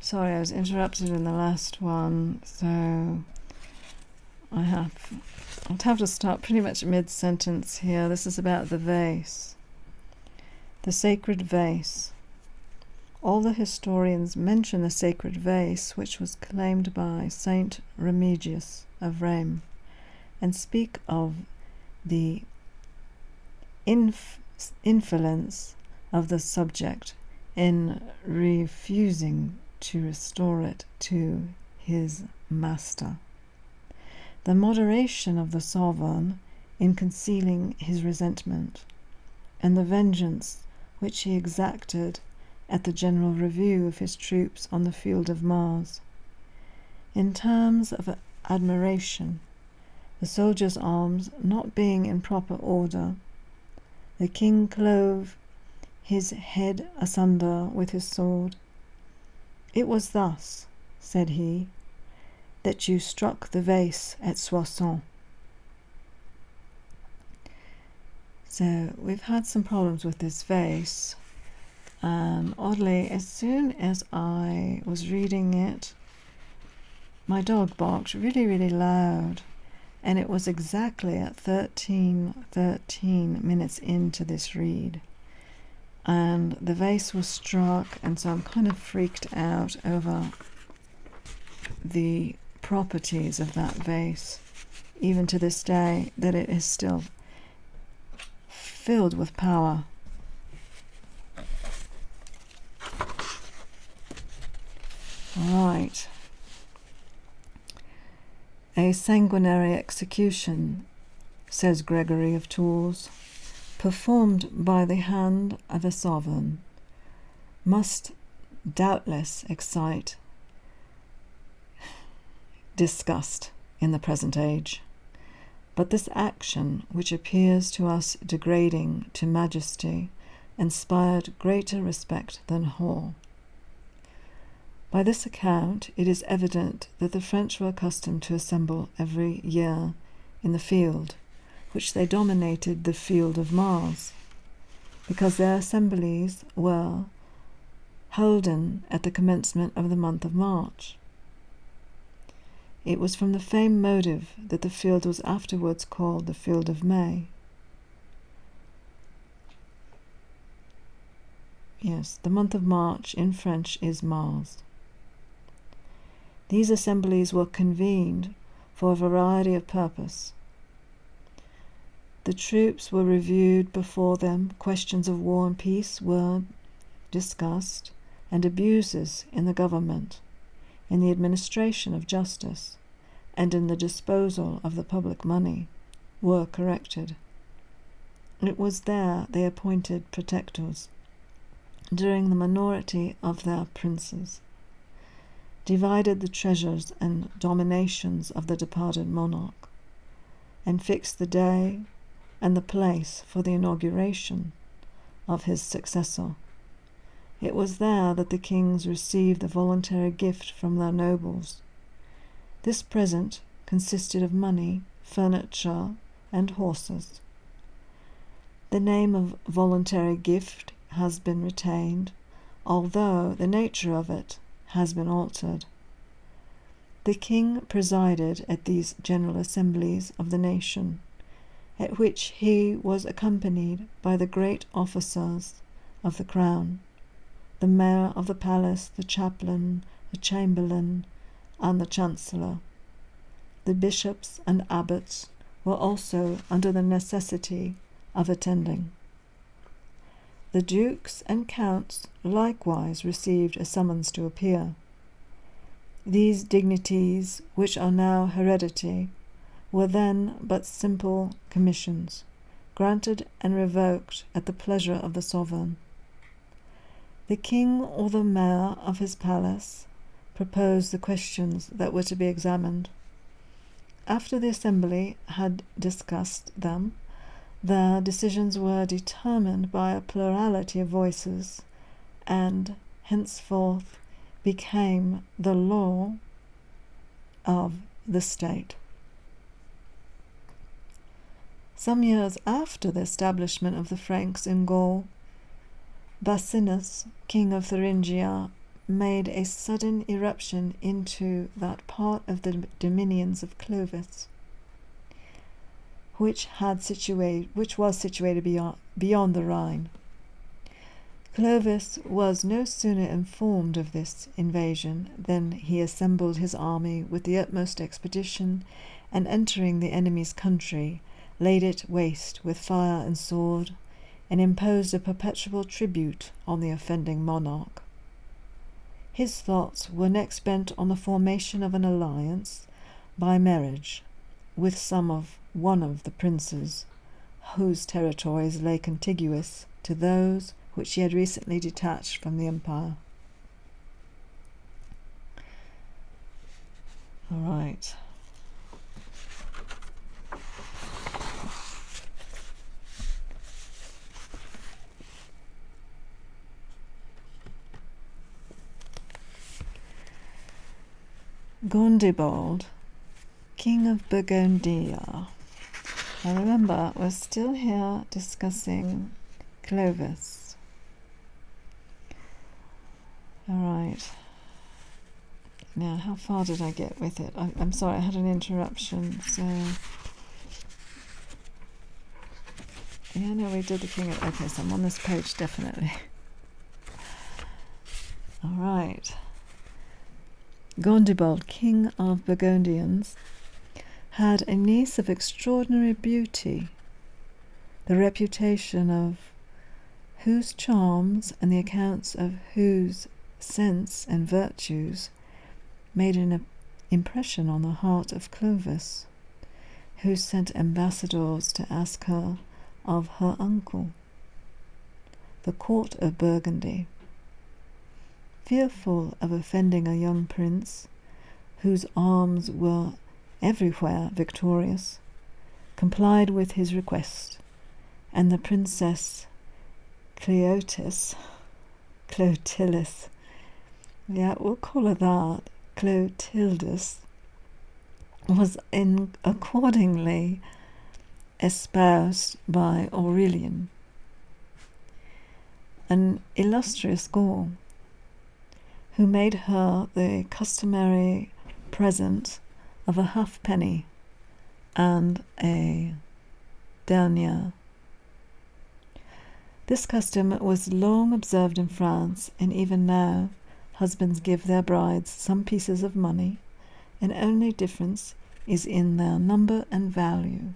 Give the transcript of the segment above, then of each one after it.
Sorry, I was interrupted in the last one, so I'll have to start pretty much mid-sentence here. This is about the vase. The sacred vase. All the historians mention the sacred vase, which was claimed by Saint Remigius of Rheims, and speak of the insolence of the subject in refusing to restore it to his master, the moderation of the sovereign in concealing his resentment, and the vengeance which he exacted at the general review of his troops on the field of Mars. In terms of admiration, the soldiers' arms not being in proper order, the king clove his head asunder with his sword. "It was thus," said he, "that you struck the vase at Soissons." So we've had some problems with this vase. Oddly, as soon as I was reading it, my dog barked really, really loud, and it was exactly at 13 minutes into this read. And the vase was struck, and so I'm kind of freaked out over the properties of that vase, even to this day, that it is still filled with power. Right. A sanguinary execution, says Gregory of Tours, performed by the hand of a sovereign, must doubtless excite disgust in the present age. But this action, which appears to us degrading to majesty, inspired greater respect than awe. By this account, it is evident that the French were accustomed to assemble every year in the field, which they denominated the Field of Mars, because their assemblies were holden at the commencement of the month of March. It was from the same motive that the field was afterwards called the Field of May. Yes, the month of March in French is Mars. These assemblies were convened for a variety of purpose. The troops were reviewed before them, questions of war and peace were discussed, and abuses in the government, in the administration of justice, and in the disposal of the public money were corrected. It was there they appointed protectors during the minority of their princes, divided the treasures and dominations of the departed monarch, and fixed the day and the place for the inauguration of his successor. It was there that the kings received the voluntary gift from their nobles. This present consisted of money, furniture, and horses. The name of voluntary gift has been retained, although the nature of it has been altered. The king presided at these general assemblies of the nation, at which he was accompanied by the great officers of the crown, the mayor of the palace, the chaplain, the chamberlain, and the chancellor. The bishops and abbots were also under the necessity of attending. The dukes and counts likewise received a summons to appear. These dignities, which are now hereditary, were then but simple commissions, granted and revoked at the pleasure of the sovereign. The king or the mayor of his palace proposed the questions that were to be examined. After the assembly had discussed them, their decisions were determined by a plurality of voices, and henceforth became the law of the state. Some years after the establishment of the Franks in Gaul, Basinus, king of Thuringia, made a sudden eruption into that part of the dominions of Clovis, which was situated beyond the Rhine. Clovis was no sooner informed of this invasion than he assembled his army with the utmost expedition, and entering the enemy's country, laid it waste with fire and sword, and imposed a perpetual tribute on the offending monarch. His thoughts were next bent on the formation of an alliance by marriage with one of the princes whose territories lay contiguous to those which he had recently detached from the empire. All right. Gondibald, King of Burgundia. Now remember, we're still here discussing Clovis. All right. Now, how far did I get with it? I'm sorry, I had an interruption, so... Yeah, no, we did the King of... Okay, so I'm on this page, definitely. All right. Gondibald, King of Burgundians, had a niece of extraordinary beauty, the reputation of whose charms and the accounts of whose sense and virtues made an impression on the heart of Clovis, who sent ambassadors to ask her of her uncle, the court of Burgundy. Fearful of offending a young prince, whose arms were everywhere victorious, complied with his request, and the Princess Clotillis, yeah, we'll call her that, Clotildis, was accordingly espoused by Aurelian, an illustrious Gaul, who made her the customary present of a halfpenny and a denier. This custom was long observed in France, and even now husbands give their brides some pieces of money, and only difference is in their number and value.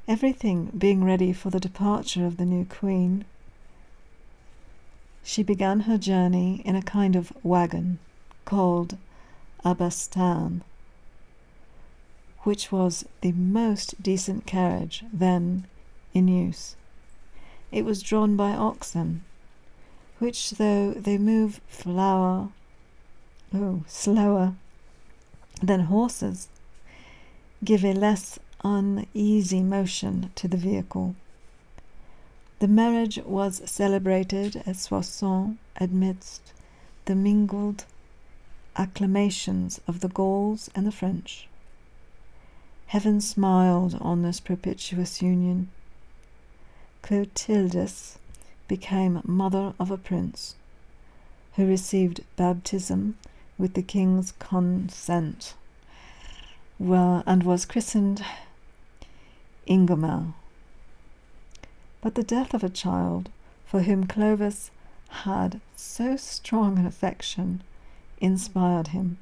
Everything being ready for the departure of the new queen, she began her journey in a kind of wagon called a bastan, which was the most decent carriage then in use. It was drawn by oxen, which, though they move slower than horses, give a less uneasy motion to the vehicle. The marriage was celebrated at Soissons amidst the mingled acclamations of the Gauls and the French. Heaven smiled on this propitious union. Clotildis became mother of a prince, who received baptism with the king's consent, and was christened Ingomar. But the death of a child for whom Clovis had so strong an affection inspired him.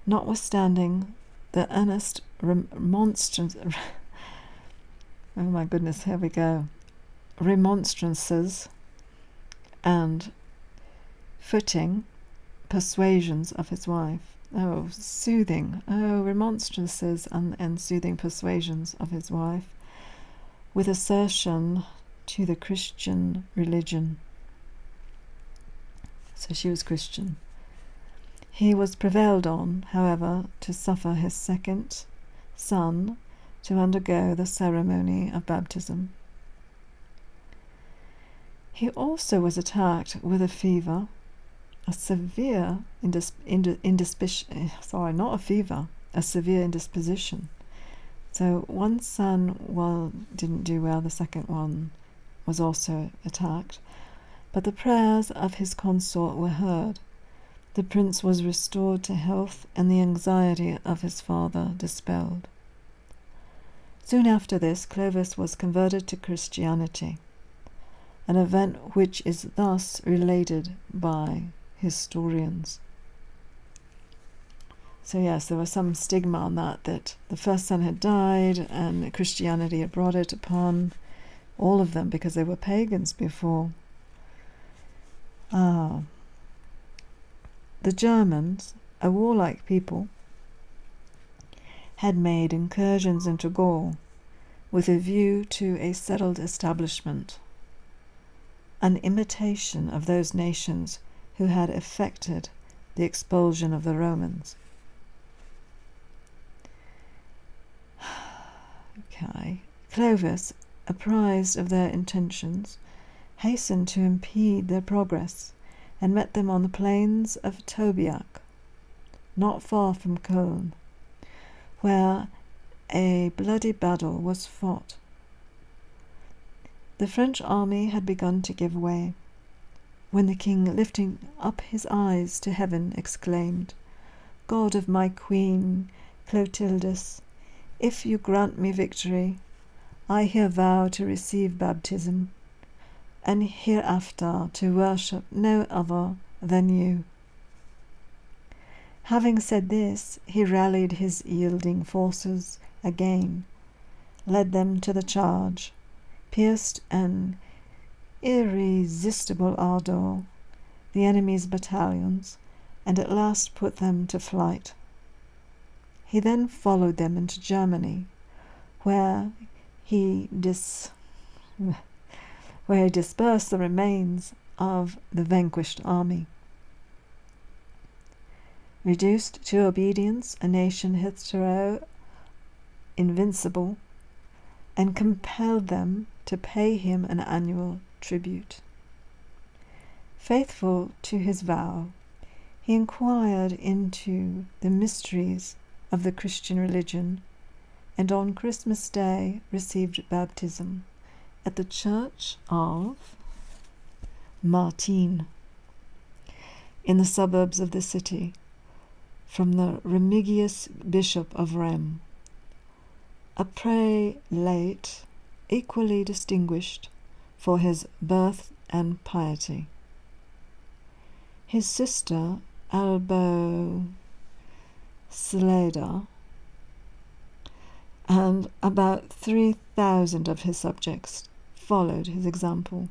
Notwithstanding the earnest remonstrances and footing persuasions of his wife. Remonstrances and soothing persuasions of his wife, with assertion to the Christian religion. So she was Christian. He was prevailed on, however, to suffer his second son to undergo the ceremony of baptism. He also was attacked with a fever, a severe indisposition. So one son didn't do well, the second one was also attacked. But the prayers of his consort were heard. The prince was restored to health, and the anxiety of his father dispelled. Soon after this, Clovis was converted to Christianity, an event which is thus related by historians. So yes, there was some stigma on that the first son had died and Christianity had brought it upon all of them because they were pagans before. The Germans, a warlike people, had made incursions into Gaul with a view to a settled establishment, an imitation of those nations who had effected the expulsion of the Romans. Okay. Clovis, apprised of their intentions, hastened to impede their progress and met them on the plains of Tobiac, not far from Cologne, where a bloody battle was fought. The French army had begun to give way, when the king, lifting up his eyes to heaven, exclaimed, "God of my queen, Clotildis, if you grant me victory, I here vow to receive baptism, and hereafter to worship no other than you." Having said this, he rallied his yielding forces again, led them to the charge, pierced an irresistible ardor the enemy's battalions, and at last put them to flight. He then followed them into Germany, where he dispersed the remains of the vanquished army. Reduced to obedience, a nation hitherto invincible, and compelled them to pay him an annual tribute. Faithful to his vow, he inquired into the mysteries of the Christian religion, and on Christmas Day received baptism at the church of Martin, in the suburbs of the city, from the Remigius Bishop of Rheims, a prelate equally distinguished for his birth and piety. His sister, Sleda, and about 3,000 of his subjects followed his example.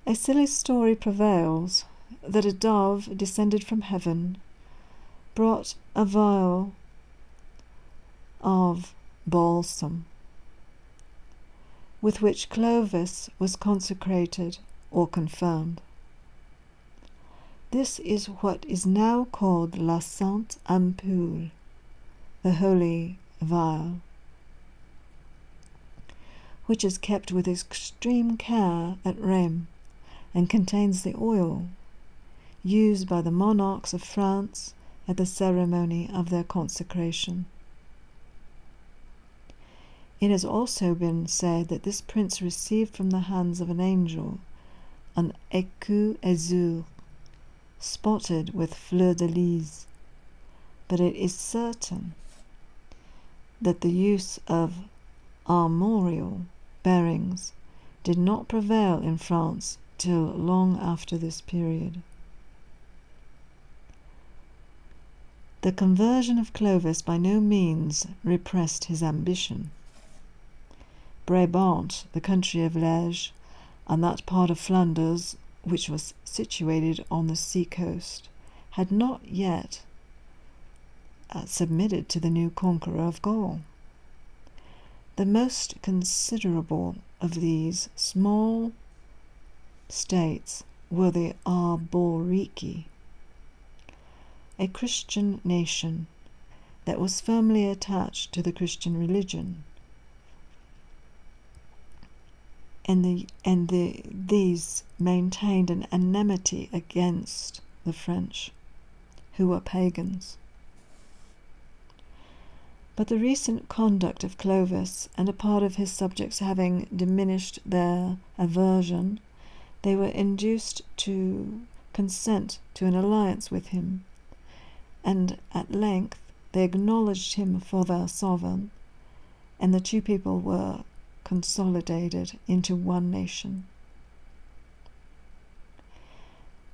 A silly story prevails that a dove descended from heaven brought a vial of balsam, with which Clovis was consecrated or confirmed. This is what is now called la Sainte Ampoule, the holy vial, which is kept with extreme care at Rheims and contains the oil used by the monarchs of France at the ceremony of their consecration. It has also been said that this prince received from the hands of an angel an écu azur, spotted with fleur-de-lis, but it is certain that the use of armorial bearings did not prevail in France till long after this period. The conversion of Clovis by no means repressed his ambition. Brabant, the country of Liege, and that part of Flanders which was situated on the sea coast, had not yet submitted to the new conqueror of Gaul. The most considerable of these small states were the Arboriki, a Christian nation that was firmly attached to the Christian religion, and these maintained an enmity against the French, who were pagans. But the recent conduct of Clovis and a part of his subjects having diminished their aversion, they were induced to consent to an alliance with him, and at length they acknowledged him for their sovereign, and the two people were consolidated into one nation.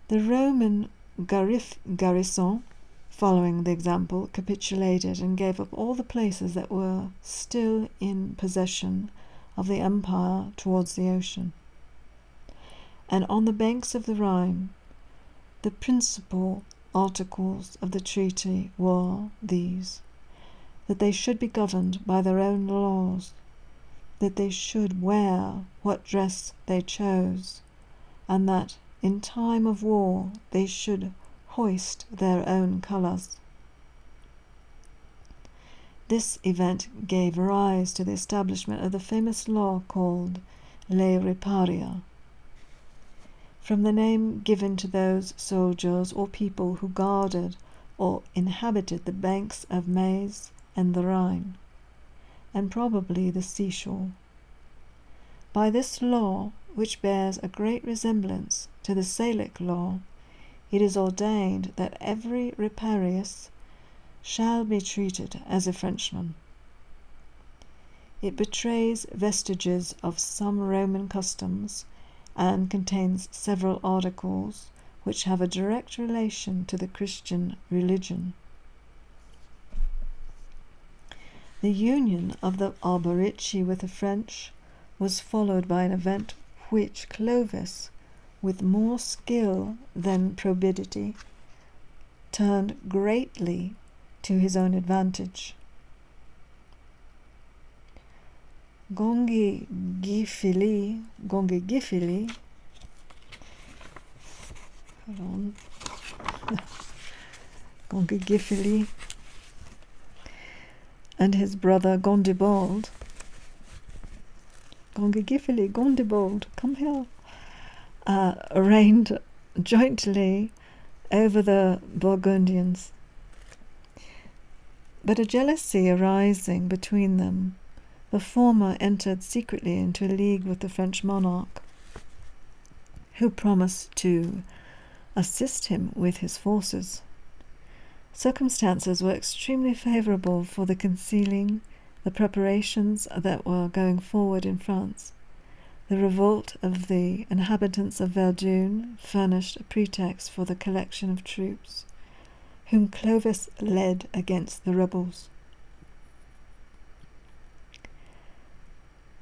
The Roman garrison, following the example, capitulated and gave up all the places that were still in possession of the empire towards the ocean. And on the banks of the Rhine, the principal articles of the treaty were these: that they should be governed by their own laws, that they should wear what dress they chose, and that in time of war they should hoist their own colours. This event gave rise to the establishment of the famous law called Les Riparia, from the name given to those soldiers or people who guarded or inhabited the banks of Maes and the Rhine, and probably the seashore. By this law, which bears a great resemblance to the Salic law, it is ordained that every riparius shall be treated as a Frenchman. It betrays vestiges of some Roman customs and contains several articles which have a direct relation to the Christian religion. The union of the Alberici with the French was followed by an event which Clovis, with more skill than probity, turned greatly to his own advantage. Gongi Gifili, and his brother Gondibald, come here, reigned jointly over the Burgundians. But a jealousy arising between them, the former entered secretly into a league with the French monarch, who promised to assist him with his forces. Circumstances were extremely favourable for the concealing the preparations that were going forward in France. The revolt of the inhabitants of Verdun furnished a pretext for the collection of troops, whom Clovis led against the rebels.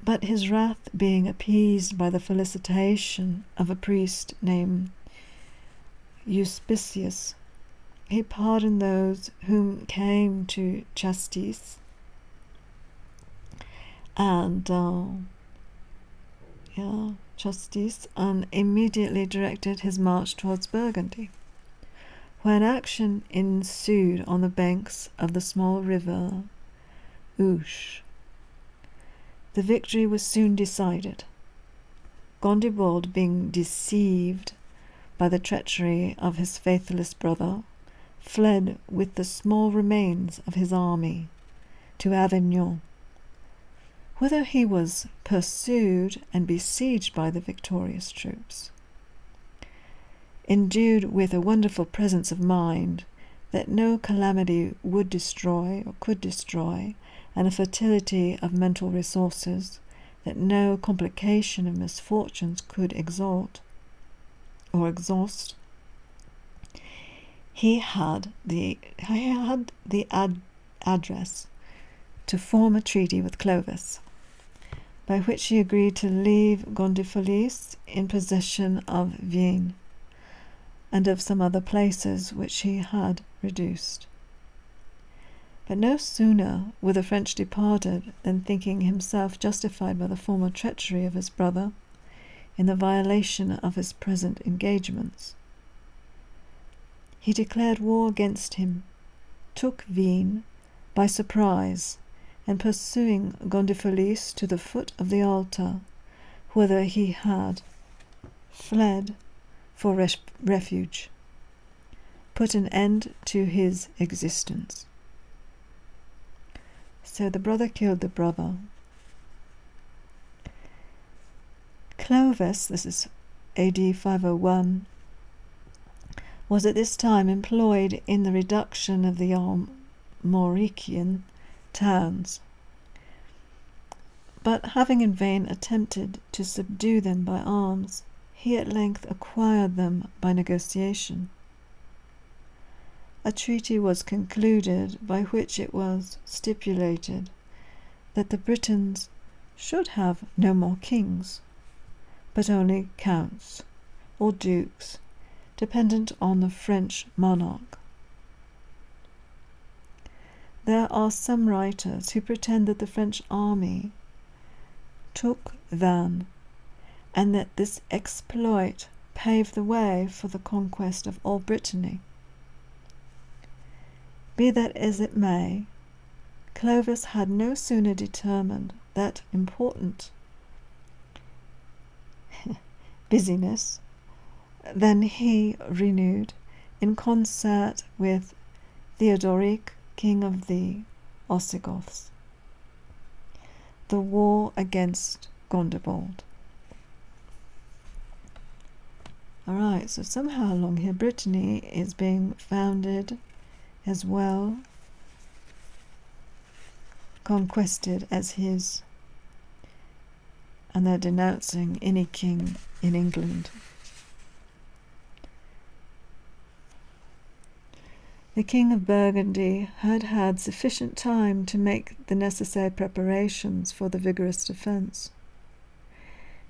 But his wrath being appeased by the felicitation of a priest named Euspicius, he pardoned those whom came to Chastis and immediately directed his march towards Burgundy, where an action ensued on the banks of the small river Ouche. The victory was soon decided. Gondibald, being deceived by the treachery of his faithless brother, fled with the small remains of his army to Avignon, whither he was pursued and besieged by the victorious troops. Endued with a wonderful presence of mind that no calamity would destroy or could destroy, and a fertility of mental resources that no complication of misfortunes could exhaust, he had the address to form a treaty with Clovis, by which he agreed to leave Gondifolis in possession of Vienne and of some other places which he had reduced. But no sooner were the French departed than, thinking himself justified by the former treachery of his brother in the violation of his present engagements, he declared war against him, took Vienne by surprise, and pursuing Gondifolis to the foot of the altar, whither he had fled for refuge, put an end to his existence. So the brother killed the brother. Clovis, this is AD 501, was at this time employed in the reduction of the Armorican towns, but having in vain attempted to subdue them by arms, he at length acquired them by negotiation. A treaty was concluded by which it was stipulated that the Britons should have no more kings, but only counts or dukes, dependent on the French monarch. There are some writers who pretend that the French army took Vannes, and that this exploit paved the way for the conquest of all Brittany. Be that as it may, Clovis had no sooner determined that important busyness than he renewed, in concert with Theodoric, king of the Ostrogoths, the war against Gondebaud. Alright, so somehow along here Brittany is being founded as well, conquested as his, and they're denouncing any king in England. The King of Burgundy had had sufficient time to make the necessary preparations for the vigorous defence.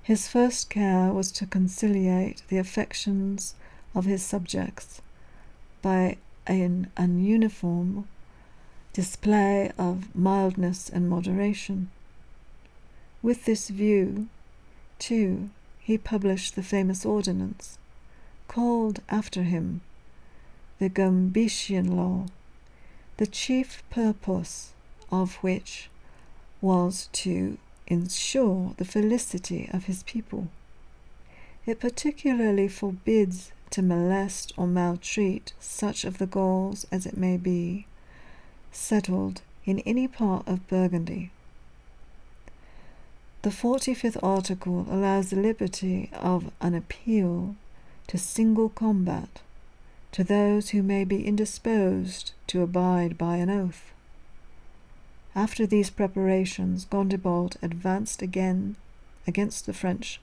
His first care was to conciliate the affections of his subjects by an uniform display of mildness and moderation. With this view, too, he published the famous ordinance, called after him the Gambetian Law, the chief purpose of which was to ensure the felicity of his people. It particularly forbids to molest or maltreat such of the Gauls as it may be settled in any part of Burgundy. The 45th article allows the liberty of an appeal to single combat to those who may be indisposed to abide by an oath. After these preparations, Gondebaud advanced again against the French,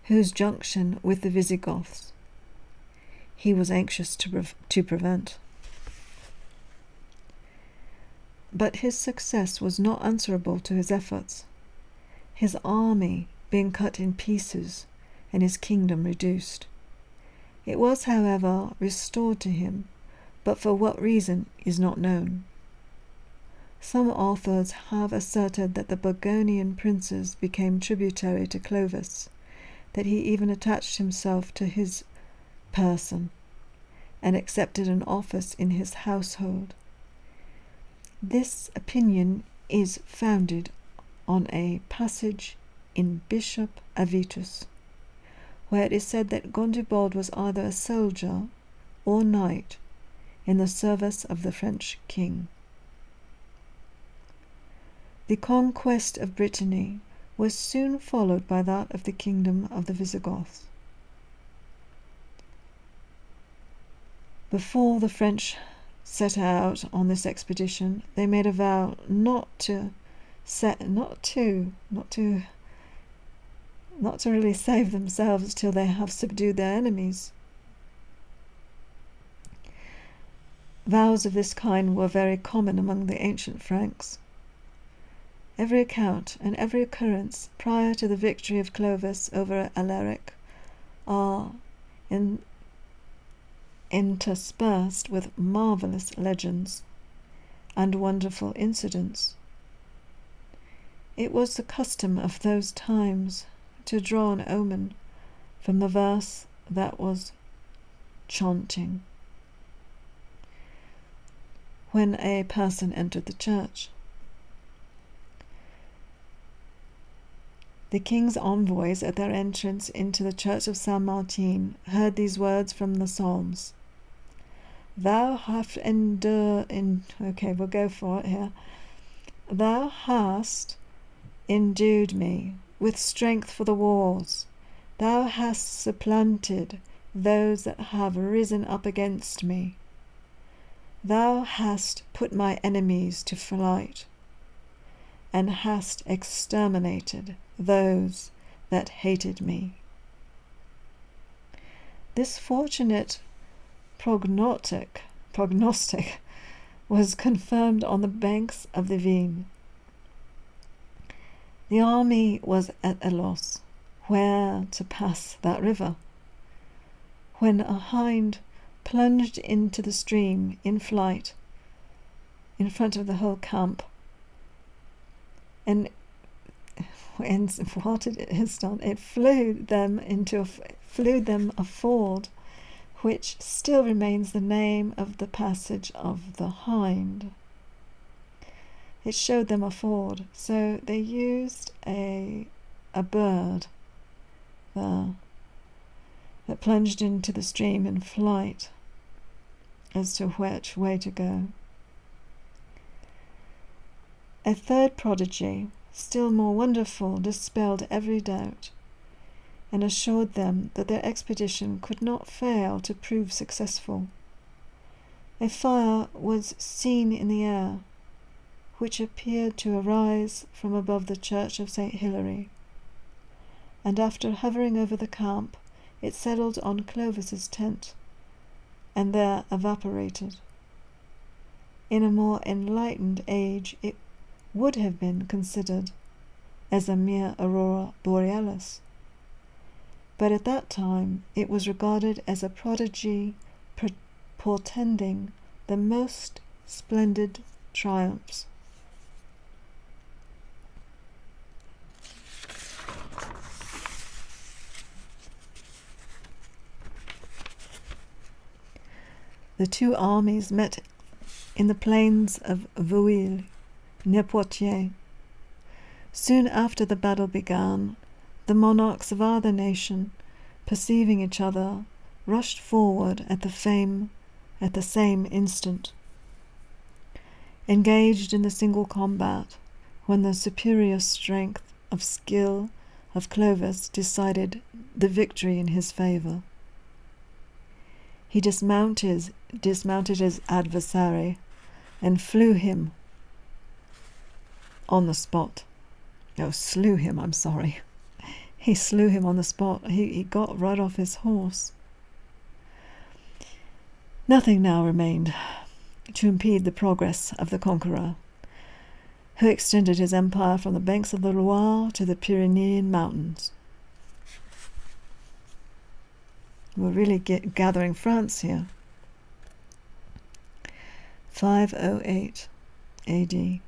whose junction with the Visigoths he was anxious to prevent. But his success was not answerable to his efforts, his army being cut in pieces and his kingdom reduced. It was, however, restored to him, but for what reason is not known. Some authors have asserted that the Burgundian princes became tributary to Clovis, that he even attached himself to his person and accepted an office in his household. This opinion is founded on a passage in Bishop Avitus, where it is said that Gondebaud was either a soldier or knight in the service of the French king. The conquest of Brittany was soon followed by that of the kingdom of the Visigoths. Before the French set out on this expedition, they made a vow not to really save themselves till they have subdued their enemies. Vows of this kind were very common among the ancient Franks. Every account and every occurrence prior to the victory of Clovis over Alaric are interspersed with marvelous legends and wonderful incidents. It was the custom of those times to draw an omen from the verse that was chanting when a person entered the church. The king's envoys at their entrance into the church of Saint Martin heard these words from the Psalms. Thou hast okay, we'll go for it here. Thou hast endued me with strength for the wars. Thou hast supplanted those that have risen up against me. Thou hast put my enemies to flight, and hast exterminated those that hated me. This fortunate prognostic was confirmed on the banks of the Vienne. The army was at a loss where to pass that river, when a hind plunged into the stream in flight in front of the whole camp. And what it has done, it flew them a ford, which still remains the name of the passage of the hind. It showed them a ford, so they used a bird there that plunged into the stream in flight as to which way to go. A third prodigy, still more wonderful, dispelled every doubt and assured them that their expedition could not fail to prove successful. A fire was seen in the air, which appeared to arise from above the church of St. Hilary, and after hovering over the camp, it settled on Clovis's tent, and there evaporated. In a more enlightened age, it would have been considered as a mere aurora borealis, but at that time it was regarded as a prodigy portending the most splendid triumphs. The two armies met in the plains of Vouille, near Poitiers. Soon after the battle began, the monarchs of either nation, perceiving each other, rushed forward at the same instant. Engaged in the single combat, when the superior strength of skill of Clovis decided the victory in his favour. He dismounted his adversary and slew him on the spot. He slew him on the spot. He got right off his horse. Nothing now remained to impede the progress of the conqueror, who extended his empire from the banks of the Loire to the Pyrenean mountains. We're really gathering France here. 508 AD.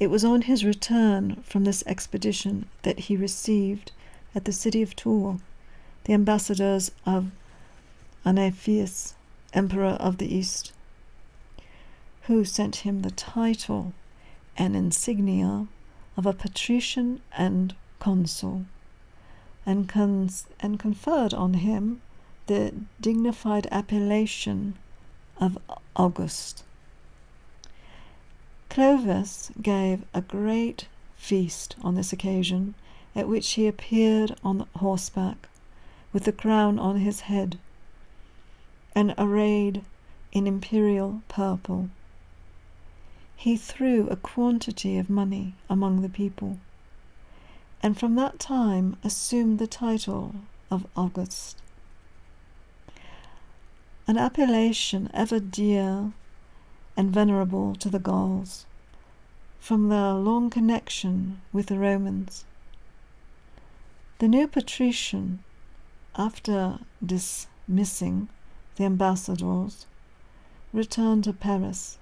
It was on his return from this expedition that he received at the city of Tours the ambassadors of Anaephius, Emperor of the East, who sent him the title and insignia of a patrician and consul, and conferred on him the dignified appellation of August. Clovis gave a great feast on this occasion, at which he appeared on horseback, with the crown on his head, and arrayed in imperial purple. He threw a quantity of money among the people, and from that time assumed the title of August, an appellation ever dear and venerable to the Gauls, from their long connection with the Romans. The new patrician, after dismissing the ambassadors, returned to Paris,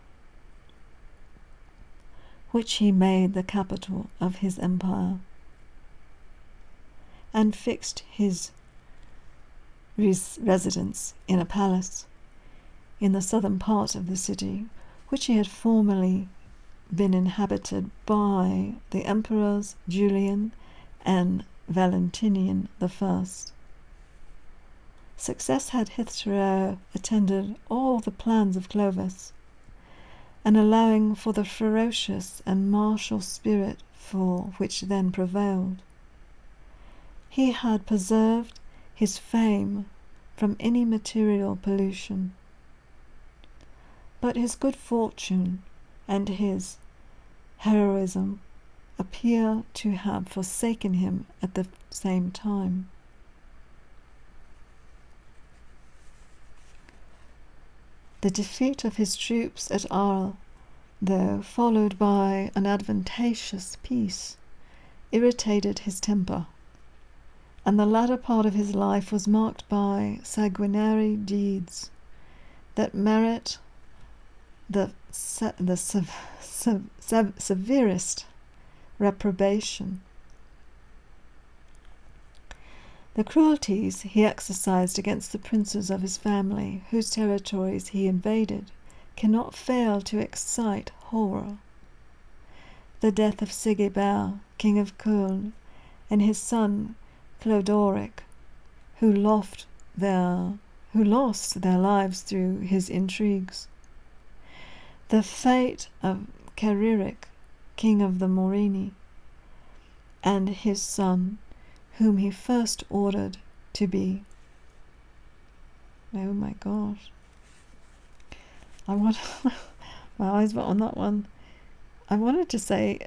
which he made the capital of his empire, and fixed his residence in a palace in the southern part of the city, which he had formerly been inhabited by the emperors Julian and Valentinian I. Success had hitherto attended all the plans of Clovis, and allowing for the ferocious and martial spirit for which then prevailed. He had preserved his fame from any material pollution. But his good fortune and his heroism appear to have forsaken him at the same time. The defeat of his troops at Arles, though followed by an advantageous peace, irritated his temper, and the latter part of his life was marked by sanguinary deeds that merit the severest reprobation. The cruelties he exercised against the princes of his family, whose territories he invaded, cannot fail to excite horror. The death of Sigebert, king of Cologne, and his son Clodoric, who lost their lives through his intrigues. The fate of Ceriric, king of the Morini, and his son, whom he first ordered to be. Oh my gosh. My eyes were on that one. I wanted to say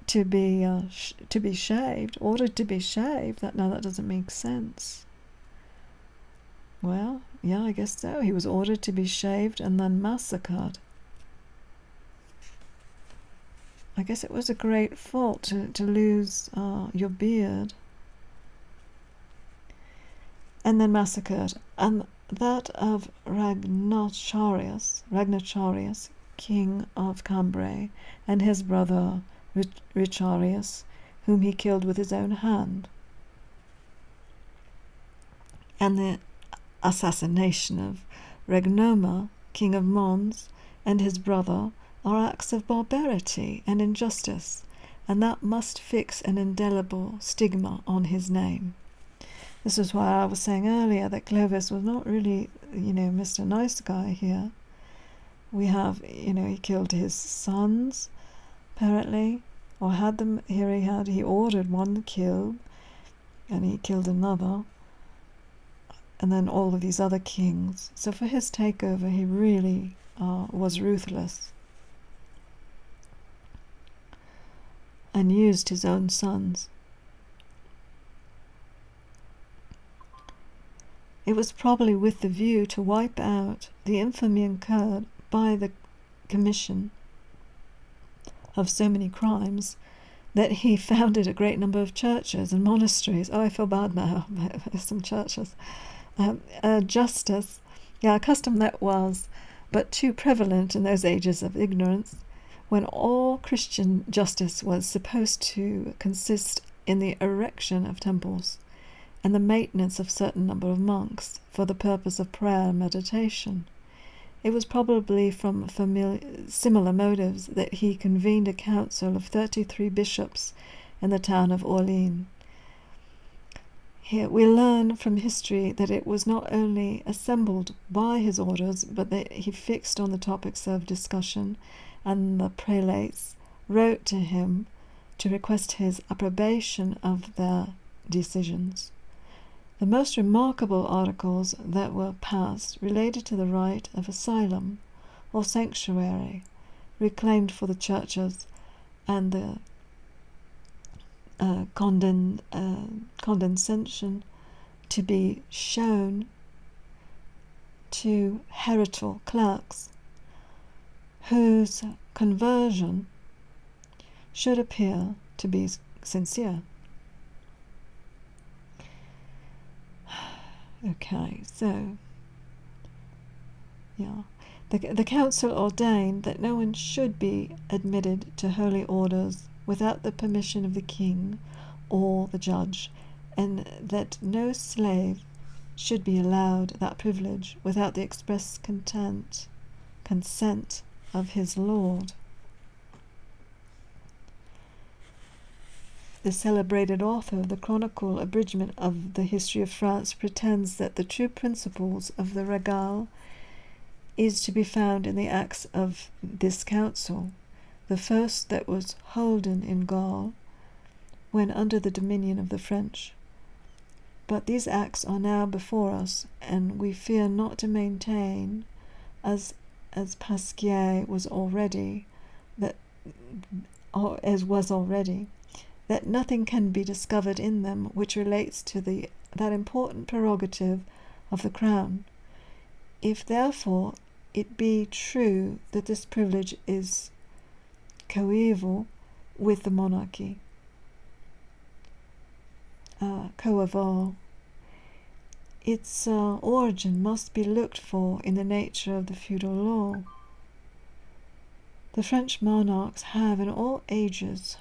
to be shaved, ordered to be shaved. That doesn't make sense. Well, yeah, I guess so. He was ordered to be shaved and then massacred. I guess it was a great fault to lose your beard and then massacred. And that of Ragnacharius, king of Cambrai, and his brother Richarius, whom he killed with his own hand. And the assassination of Regnoma, king of Mons, and his brother are acts of barbarity and injustice, and that must fix an indelible stigma on his name. This is why I was saying earlier that Clovis was not really, Mr. Nice Guy here. We have, he killed his sons, apparently, or had them, he ordered one killed, and he killed another, and then all of these other kings. So for his takeover, he really was ruthless, and used his own sons. It was probably with the view to wipe out the infamy incurred by the commission of so many crimes that he founded a great number of churches and monasteries. Oh, I feel bad now about some churches. Justice, a custom that was but too prevalent in those ages of ignorance, when all Christian justice was supposed to consist in the erection of temples and the maintenance of a certain number of monks for the purpose of prayer and meditation. It was probably from similar motives that he convened a council of 33 bishops in the town of Orleans. Here we learn from history that it was not only assembled by his orders, but that he fixed on the topics of discussion, and the prelates wrote to him to request his approbation of their decisions. The most remarkable articles that were passed related to the right of asylum or sanctuary reclaimed for the churches, and the condescension to be shown to heretical clerks whose conversion should appear to be sincere. Okay, so, the council ordained that no one should be admitted to holy orders without the permission of the king or the judge, and that no slave should be allowed that privilege without the express consent of his lord. the celebrated author of the chronicle abridgment of the history of France, pretends that the true principles of the regale is to be found in the acts of this council, the first that was holden in Gaul, when under the dominion of the French. But these acts are now before us, and we fear not to maintain, as Pasquier was already, that nothing can be discovered in them which relates to that important prerogative of the crown. If therefore it be true that this privilege is coeval with the monarchy, coeval, its origin must be looked for in the nature of the feudal law. The French monarchs have in all ages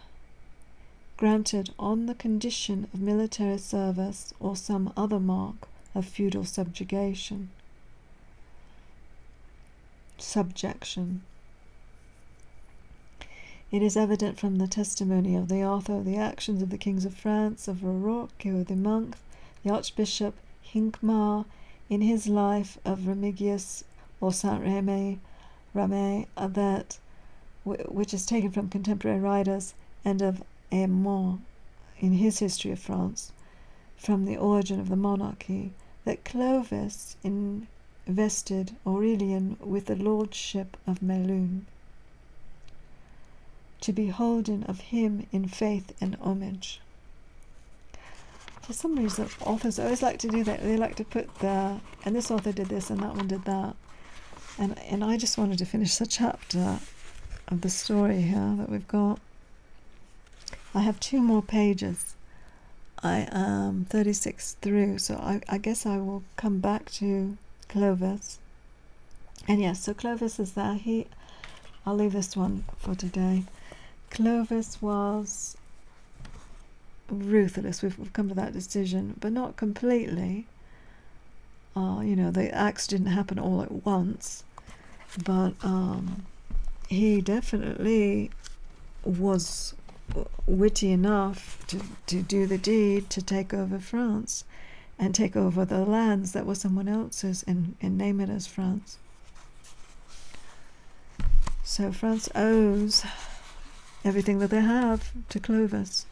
granted on the condition of military service or some other mark of feudal subjection. It is evident from the testimony of the author of the actions of the kings of France, of Rourke, of the monk, the Archbishop Hincmar, in his life of Remigius or Saint-Remy, that which is taken from contemporary writers, and of Aymon in his history of France, from the origin of the monarchy, that Clovis invested Aurelian with the lordship of Melun, to be holden of him in faith and homage. For some reason, authors always like to do that. They like to put and this author did this and that one did that. And I just wanted to finish the chapter of the story here that we've got. I have 2 more pages. I am 36 through, so I guess I will come back to Clovis. And yes, so Clovis is there. I'll leave this one for today. Clovis was ruthless. We've come to that decision, but not completely. The acts didn't happen all at once, but he definitely was witty enough to do the deed, to take over France and take over the lands that were someone else's and name it as France. So France owes everything that they have to Clovis.